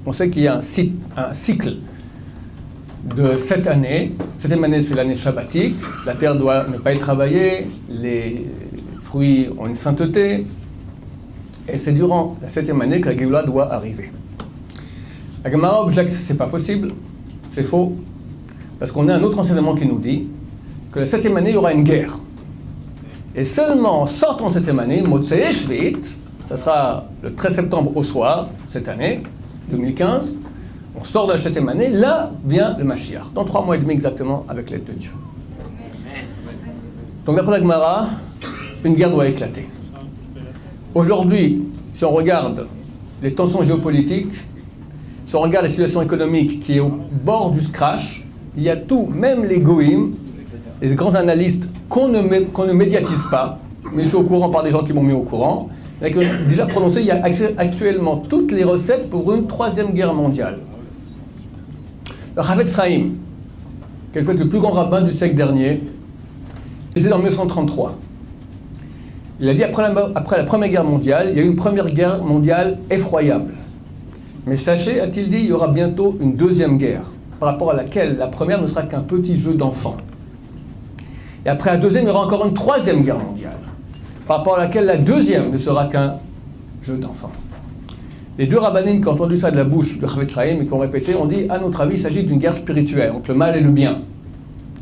On sait qu'il y a un cycle de 7 années. 7e année, c'est l'année shabbatique. La terre doit ne pas être travaillée, les fruits ont une sainteté. Et c'est durant la 7e année que la Géoula doit arriver. La Gemara objecte que ce n'est pas possible, c'est faux. Parce qu'on a un autre enseignement qui nous dit que la 7e année, il y aura une guerre. Et seulement en sortant de 7e année, Motzei Shvit, ça sera le 13 septembre au soir, cette année, 2015, on sort de la 7e année, là vient le Mashiach, dans 3 mois et demi exactement, avec l'aide de Dieu. Donc d'après la Gemara, une guerre doit éclater. Aujourd'hui, si on regarde les tensions géopolitiques, si on regarde la situation économique qui est au bord du crash, il y a tout, même les goïms, les grands analystes qu'on ne médiatise pas, mais je suis au courant par des gens qui m'ont mis au courant, qui ont déjà prononcé, il y a actuellement toutes les recettes pour une 3e guerre mondiale. Le Chavetz Chaim, qui est le plus grand rabbin du siècle dernier, il était en 1933. Il a dit après la Première Guerre mondiale, il y a eu une Première Guerre mondiale effroyable. Mais sachez, a-t-il dit, il y aura bientôt une 2e guerre, par rapport à laquelle la première ne sera qu'un petit jeu d'enfant. Et après la 2e, il y aura encore une 3e guerre mondiale, par rapport à laquelle la 2e ne sera qu'un jeu d'enfant. Les 2 rabbanim qui ont entendu ça de la bouche de Chavetz Chaim et qui ont répété, ont dit, à notre avis, il s'agit d'une guerre spirituelle, entre le mal et le bien.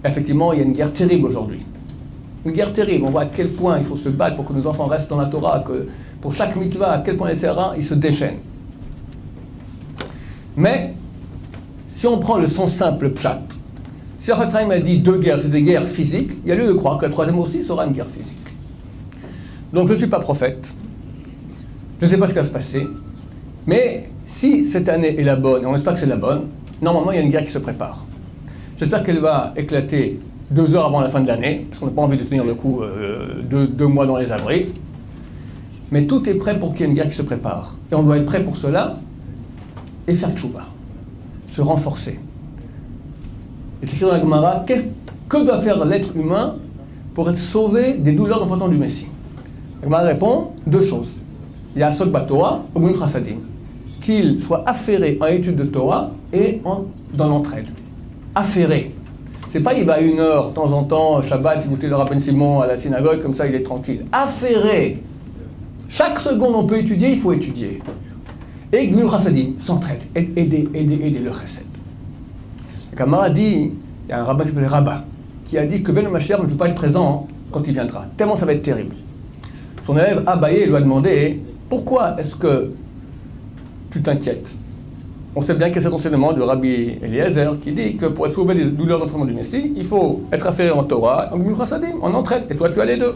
Et effectivement, il y a une guerre terrible aujourd'hui. Une guerre terrible. On voit à quel point il faut se battre pour que nos enfants restent dans la Torah, que pour chaque mitzvah, à quel point les serrins, ils se déchaînent. Mais, si on prend le sens simple, le pshat, si Chavetz Chaim a dit 2 guerres, c'est des guerres physiques, il y a lieu de croire que la 3e aussi sera une guerre physique. Donc je ne suis pas prophète, je ne sais pas ce qui va se passer, mais si cette année est la bonne, et on espère que c'est la bonne, normalement il y a une guerre qui se prépare. J'espère qu'elle va éclater 2 heures avant la fin de l'année, parce qu'on n'a pas envie de tenir le coup 2 mois dans les abris. Mais tout est prêt pour qu'il y ait une guerre qui se prépare. Et on doit être prêt pour cela et faire tchouva, se renforcer. Et c'est écrit dans la Gemara, que doit faire l'être humain pour être sauvé des douleurs d'enfantement du Messie? La Gemara répond 2 choses. Il y a Asok Batorah ou Gmilut Chasadim. Qu'il soit affairé en étude de Torah et dans l'entraide. Affairé. C'est pas il va à 1 heure, de temps en temps, Shabbat, écouter le Rabbi Simon à la synagogue, comme ça il est tranquille. Affairé. Chaque seconde on peut étudier, il faut étudier. Et Gmilut Chasadim, s'entraide, aider le chesed. La Gemara dit, il y a un rabbin qui s'appelle Rabbah, qui a dit que Ben Mashiach ne veut pas être présent quand il viendra, tellement ça va être terrible. Son élève Abaye lui a demandé, pourquoi est-ce que tu t'inquiètes? On sait bien qu'il y a cet enseignement du Rabbi Eliezer qui dit que pour être sauvé des douleurs d'enfantement du Messie, il faut être affairé en Torah, en Gmilut Chasadim, en entraide, et toi tu as les 2.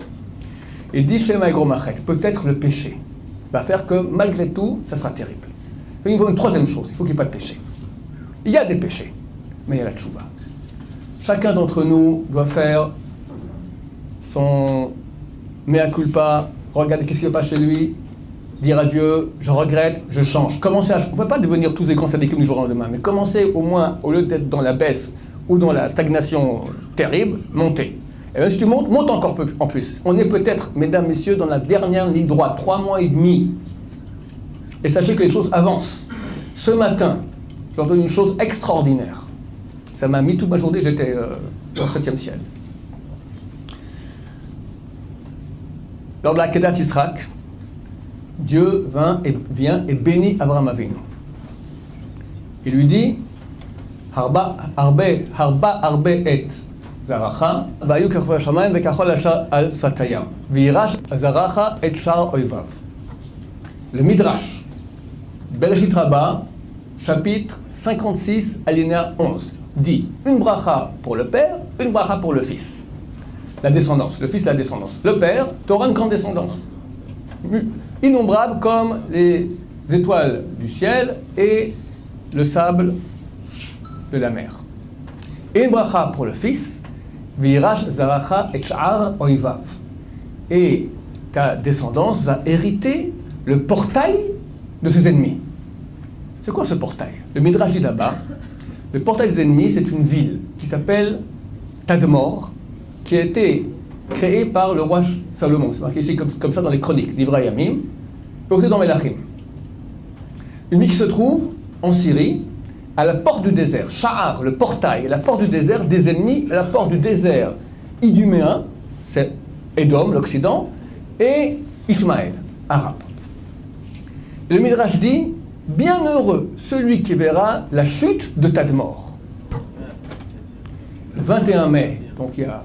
Il dit Shema Egro Machet, peut-être le péché va faire que malgré tout, ça sera terrible. Et il faut une 3e chose, il faut qu'il n'y ait pas de péché. Il y a des péchés, mais il y a la tchouva. Chacun d'entre nous doit faire son mea culpa, regarder qu'est-ce qui ne va pas chez lui, dire à Dieu, je regrette, je change. Commencez on ne peut pas devenir tous des grands sadikim du jour au lendemain, mais commencez au moins, au lieu d'être dans la baisse ou dans la stagnation terrible, montez. Et même si tu montes, monte encore en plus. On est peut-être, mesdames, messieurs, dans la dernière ligne droite, 3 mois et demi. Et sachez que les choses avancent. Ce matin, je leur donne une chose extraordinaire. Ça m'a mis toute ma journée, j'étais au 7e ciel. Lors de la Kedat Yisrak, Dieu vient et bénit Abraham Avinu. Il lui dit Harba et zaracha vayu kachol hashamayim vekachol al satayam v'yirash zaracha et shar oivav. Le Midrash, Bereshit Rabbah, chapitre 56, alinéa 11, dit une bracha pour le père, une bracha pour le fils. La descendance, le fils, la descendance. Le père, tu auras une grande descendance. Innombrable comme les étoiles du ciel et le sable de la mer. Et une bracha pour le fils, V'yirash zaracha et sh'ar oivav. Et ta descendance va hériter le portail de ses ennemis. C'est quoi ce portail? Le Midrash dit là-bas, le portail des ennemis, c'est une ville qui s'appelle Tadmor, qui a été créée par le roi Salomon. C'est marqué ici comme ça dans les chroniques d'Ivra Yamim, et aussi dans Melachim. Une ville qui se trouve en Syrie, à la porte du désert, Sha'ar, le portail, la porte du désert des ennemis, à la porte du désert iduméen, c'est Édom, l'Occident, et Ishmaël, arabe. Le Midrash dit, bienheureux celui qui verra la chute de Tadmor. Le 21 mai, donc il y a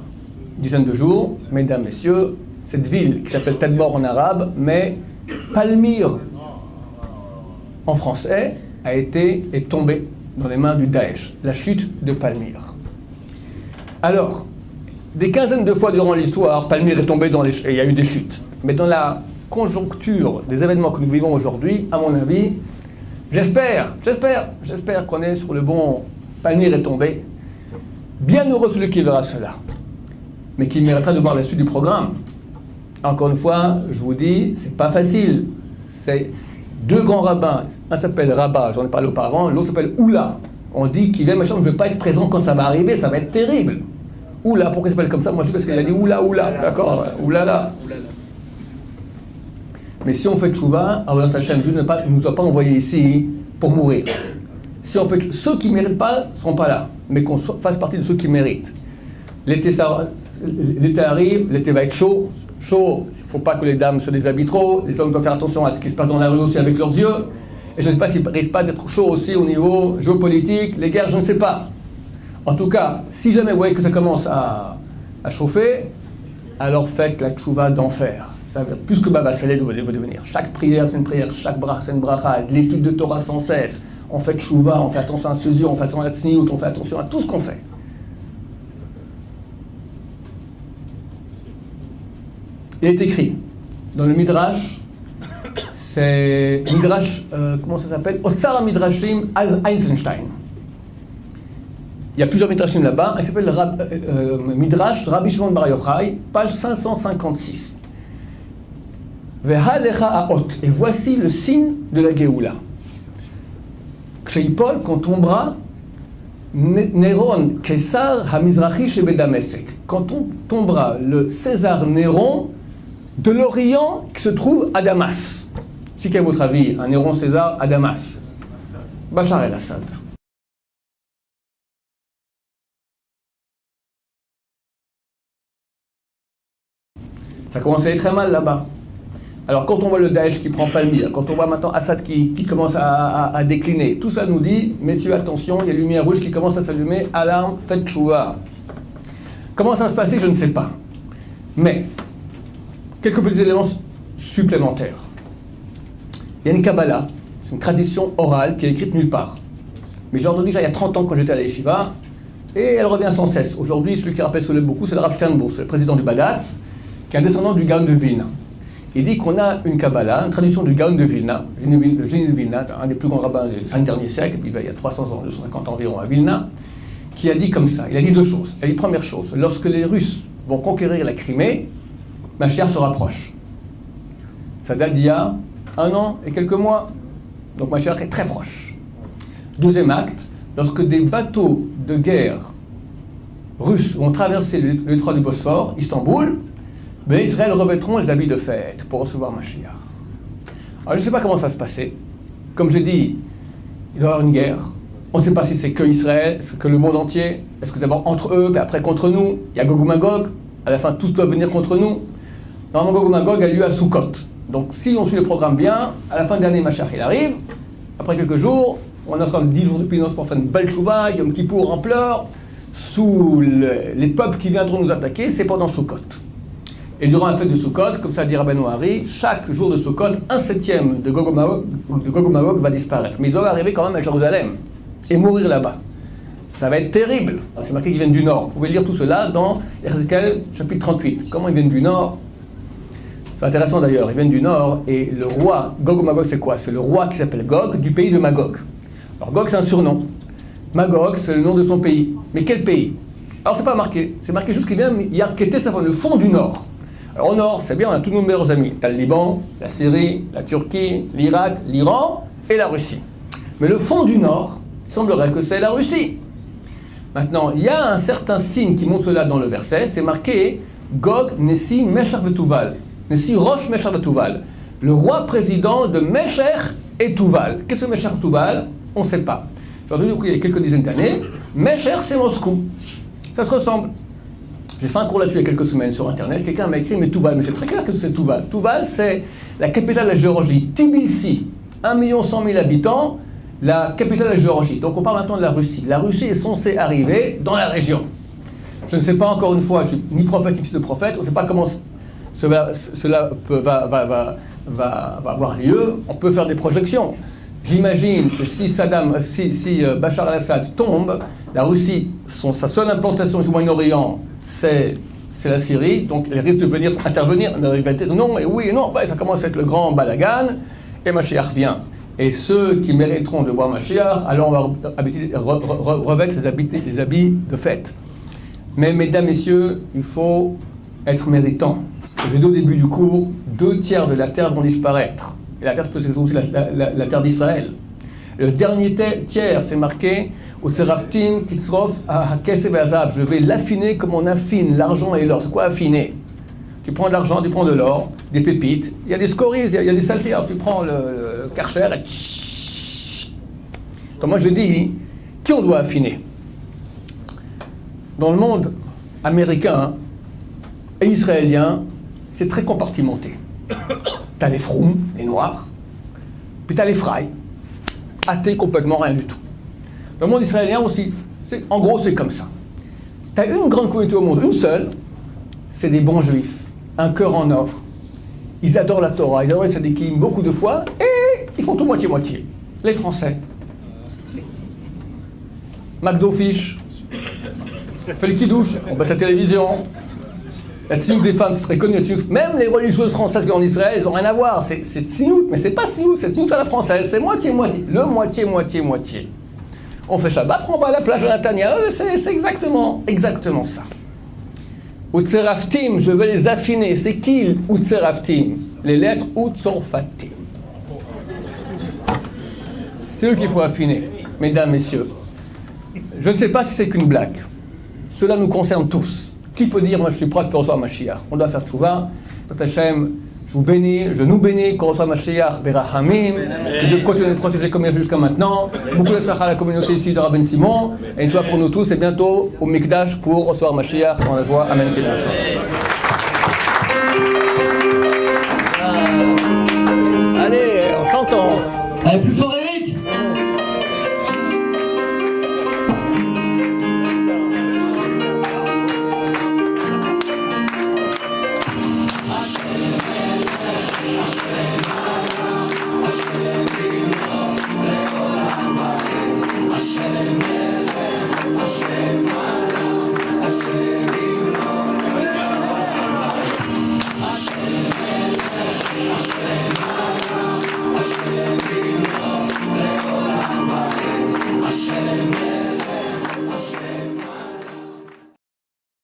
une dizaine de jours, mesdames, messieurs, cette ville qui s'appelle Tadmor en arabe, mais Palmyre en français, est tombée dans les mains du Daesh, la chute de Palmyre. Alors, des quinzaines de fois durant l'histoire, Palmyre est tombée et il y a eu des chutes. Mais dans la conjoncture des événements que nous vivons aujourd'hui, à mon avis, j'espère qu'on est sur le bon... Palmyre est tombée. Bienheureux celui qui verra cela, mais qui méritera de voir la suite du programme. Encore une fois, je vous dis, c'est pas facile. C'est deux grands rabbins, un s'appelle Rabbah, j'en ai parlé auparavant, l'autre s'appelle Oula. On dit qu'il vient, machin, je ne veux pas être présent quand ça va arriver, ça va être terrible. Oula, pourquoi il s'appelle comme ça? Moi je sais parce qu'il a dit Oula, Oula, d'accord? Oulala. Mais si on fait tchouva, alors Hachem, Dieu ne nous a pas envoyés ici pour mourir. Si on fait ceux qui ne méritent pas ne seront pas là, mais qu'on fasse partie de ceux qui méritent. L'été arrive, l'été va être chaud. Il ne faut pas que les dames se déshabillent trop, les hommes doivent faire attention à ce qui se passe dans la rue aussi avec leurs yeux. Et je ne sais pas s'il ne risque pas d'être chaud aussi au niveau géopolitique, les guerres, je ne sais pas. En tout cas, si jamais vous voyez que ça commence à chauffer, alors faites la tchouva d'enfer. Ça veut plus que Baba Saleh vous devenir. Chaque prière, c'est une prière, chaque bracha, c'est une bracha, de l'étude de Torah sans cesse. On fait tchouva, on fait attention à ce yeux, on fait attention à la tsniout, on fait attention à tout ce qu'on fait. Il est écrit dans le Midrash, c'est Midrash, comment ça s'appelle? Otsar Midrashim Eisenstein. Il y a plusieurs Midrashim là-bas, il s'appelle Midrash Rabbi Shimon Bar Yochai, page 556. Ve'halecha ha'ot, et voici le signe de la Géoula. Ksheipol, quand tombera Néron Kesar Hamizrachi Shebedamesek, quand tombera le César Néron de l'Orient qui se trouve à Damas. C'est qu'à votre avis, un Néron César à Damas? Bachar el-Assad. Ça commence à aller très mal là-bas. Alors quand on voit le Daesh qui prend Palmyre, quand on voit maintenant Assad qui commence à décliner, tout ça nous dit, messieurs, attention, il y a une lumière rouge qui commence à s'allumer, alarme, faites tchouva. Comment ça va se passer, je ne sais pas. Mais, quelques petits éléments supplémentaires. Il y a une Kabbalah, c'est une tradition orale qui est écrite nulle part. Mais j'ai entendu déjà il y a 30 ans quand j'étais à la Yeshiva, et elle revient sans cesse. Aujourd'hui, celui qui rappelle cela beaucoup, c'est le Rav Sternbuch, c'est le président du Badatz, qui est un descendant du Gaon de Vilna. Il dit qu'on a une Kabbalah, une tradition du Gaon de Vilna, le génie de Vilna, un des plus grands rabbins des 5 derniers siècles, il y a 300 ans, 250 ans environ à Vilna, qui a dit comme ça. Il a dit deux choses. Il a dit première chose, lorsque les Russes vont conquérir la Crimée, Mashiach se rapproche. Ça date d'il y a 1 an et quelques mois. Donc Mashiach est très proche. Deuxième acte, lorsque des bateaux de guerre russes vont traverser le détroit du Bosphore, Istanbul, ben Israël revêtront les habits de fête pour recevoir Mashiach. Alors je ne sais pas comment ça va se passer. Comme je dis, il doit y avoir une guerre. On ne sait pas si c'est que Israël, est-ce que le monde entier, est-ce que d'abord entre eux, puis après contre nous. Il y a Gog ou Magog, à la fin tous doivent venir contre nous. Normalement Gog ou Magog a lieu à Sukkot. Donc si on suit le programme bien, à la fin de l'année Mashiach il arrive, après quelques jours, on a encore 10 jours de pénitence pour faire une belle chouva, Yom Kippour en pleurs, sous les peuples qui viendront nous attaquer, c'est pendant Sukkot. Et durant la fête de Sukkot, comme ça dit Rabbeinu Hari, chaque jour de Sukkot, 1/7 de Gog ou Magog va disparaître. Mais ils doivent arriver quand même à Jérusalem et mourir là-bas. Ça va être terrible. C'est marqué qu'ils viennent du nord. Vous pouvez lire tout cela dans Ézéchiel chapitre 38. Comment ils viennent du nord? C'est intéressant d'ailleurs, ils viennent du nord et le roi, Gog ou Magog c'est quoi? C'est le roi qui s'appelle Gog du pays de Magog. Alors Gog c'est un surnom. Magog c'est le nom de son pays. Mais quel pays? Alors c'est pas marqué. C'est marqué juste qu'il vient Yarkété, ça le fond du nord. Alors au nord, c'est bien, on a tous nos meilleurs amis. T'as le Liban, la Syrie, la Turquie, l'Irak, l'Iran et la Russie. Mais le fond du nord, il semblerait que c'est la Russie. Maintenant, il y a un certain signe qui montre cela dans le verset, c'est marqué Gog, Nessi, Meshach Vetuval. Nessi, Rosh, Meshach Vetuval. Le roi président de Meshach et Tuval. Qu'est-ce que Meshach et Tuval? On ne sait pas. J'ai entendu il y a quelques dizaines d'années, Mesher, c'est Moscou. Ça se ressemble. J'ai fait un cours là-dessus il y a quelques semaines sur Internet. Quelqu'un m'a écrit, mais Touval, mais c'est très clair que c'est Touval. Touval, c'est la capitale de la Géorgie. Tbilissi, 1 100 000 habitants, la capitale de la Géorgie. Donc on parle maintenant de la Russie. La Russie est censée arriver dans la région. Je ne sais pas, encore une fois, je ne suis ni prophète ni fils de prophète, on ne sait pas comment cela va avoir lieu. On peut faire des projections. J'imagine que si Bachar al-Assad tombe, la Russie, sa seule implantation du Moyen-Orient, c'est la Syrie, donc elle risque de venir intervenir. Elle va dire non et oui et non, ça commence à être le grand balagan, et Mashiach vient. Et ceux qui mériteront de voir Mashiach, alors on va revêtre les habits de fête. Mais mesdames, messieurs, il faut être méritant. J'ai dit au début du cours, 2/3 de la terre vont disparaître. Et la terre, c'est aussi la terre d'Israël. Le dernier tiers, c'est marqué Utzeraftim Kitzrof Hakesef Azav. Je vais l'affiner comme on affine l'argent et l'or. C'est quoi affiner? Tu prends de l'argent, tu prends de l'or, des pépites. Il y a des scories, il y a des saletés. Alors tu prends le karcher et donc moi je dis, qui on doit affiner? Dans le monde américain et israélien, c'est très compartimenté. T'as les froum, les noirs, puis t'as les fry, athées complètement rien du tout. Dans le monde israélien aussi, en gros c'est comme ça. T'as une grande communauté au monde, une seule, c'est des bons juifs, un cœur en or. Ils adorent la Torah, ils adorent les tzadikim beaucoup de fois, et ils font tout moitié-moitié. Les Français. McDo Fish, fait le kidouche, on passe la télévision. La tziout des femmes, c'est très connu. Même les religieuses françaises qui sont en Israël, elles n'ont rien à voir. C'est tziout, mais c'est pas tziout, c'est tziout à la française. C'est moitié-moitié. Le moitié-moitié-moitié. On fait Shabbat, après on va à la plage de Natania. C'est exactement ça. Utzeraftim, je vais les affiner. C'est qui Utzeraftim? Les lettres Utzorfatim. C'est eux qu'il faut affiner, mesdames, messieurs. Je ne sais pas si c'est qu'une blague. Cela nous concerne tous. Qui peut dire, moi je suis prêt pour recevoir Mashiach? On doit faire tchouva. Notre Hachem, je nous bénis qu'on reçoive Mashiach, Berachamim, de continuer de protéger comme il a fait jusqu'à maintenant. Beaucoup de sacha à la communauté ici de Rabben Simon. Et une joie pour nous tous et bientôt au Mikdash pour recevoir Mashiach dans la joie. Amen. Allez, en chantant. Allez, plus fort.